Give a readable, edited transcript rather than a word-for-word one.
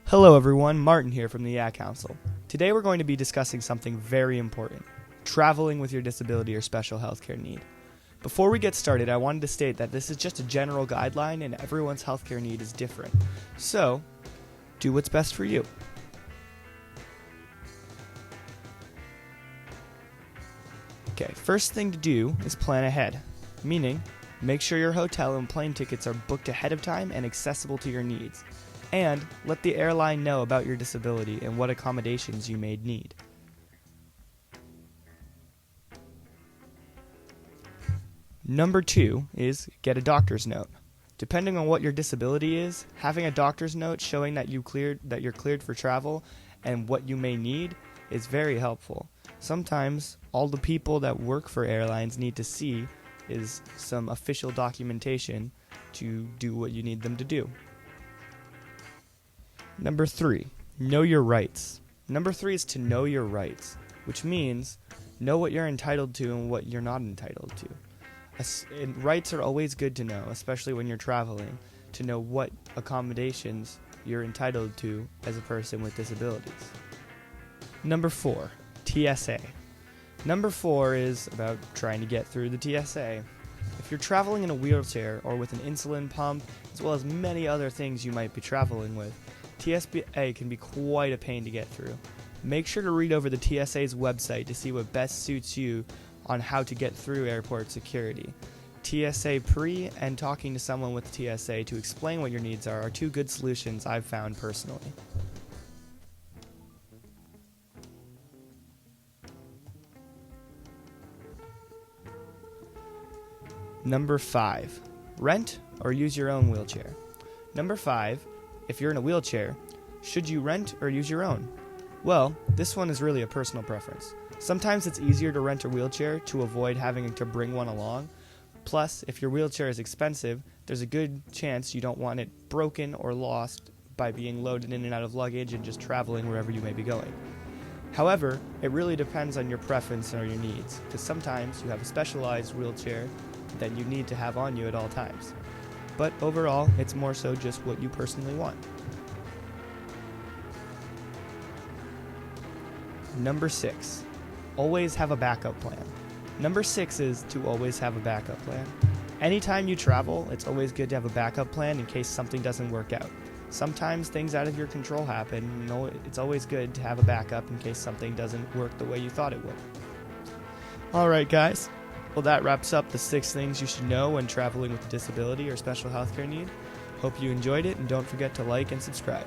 Hello everyone, Martin here from the Ad Council. Today we're going to be discussing something very important, traveling with your disability or special healthcare need. Before we get started, I wanted to state that this is just a general guideline and everyone's healthcare need is different. So, do what's best for you. Okay, first thing to do is plan ahead, meaning make sure your hotel and plane tickets are booked ahead of time and accessible to your needs. And let the airline know about your disability and what accommodations you may need. Number 2 is get a doctor's note. Depending on what your disability is, having a doctor's note showing that you're cleared for travel and what you may need is very helpful. Sometimes all the people that work for airlines need to see is some official documentation to do what you need them to do. Number 3, know your rights. Number 3 is to know your rights, which means know what you're entitled to and what you're not entitled to. Rights are always good to know, especially when you're traveling, to know what accommodations you're entitled to as a person with disabilities. Number 4, TSA. Number 4 is about trying to get through the TSA. If you're traveling in a wheelchair or with an insulin pump, as well as many other things you might be traveling with, TSA can be quite a pain to get through. Make sure to read over the TSA's website to see what best suits you on how to get through airport security. TSA Pre and talking to someone with TSA to explain what your needs are two good solutions I've found personally. Number 5, rent or use your own wheelchair. Number 5, if you're in a wheelchair, should you rent or use your own? Well, this one is really a personal preference. Sometimes it's easier to rent a wheelchair to avoid having to bring one along. Plus, if your wheelchair is expensive, there's a good chance you don't want it broken or lost by being loaded in and out of luggage and just traveling wherever you may be going. However, it really depends on your preference or your needs, because sometimes you have a specialized wheelchair that you need to have on you at all times. But overall, it's more so just what you personally want. Number 6, always have a backup plan. Number 6 is to always have a backup plan. Anytime you travel, it's always good to have a backup plan in case something doesn't work out. Sometimes things out of your control happen, it's always good to have a backup in case something doesn't work the way you thought it would. Alright guys, well that wraps up the 6 things you should know when traveling with a disability or special healthcare need. Hope you enjoyed it and don't forget to like and subscribe.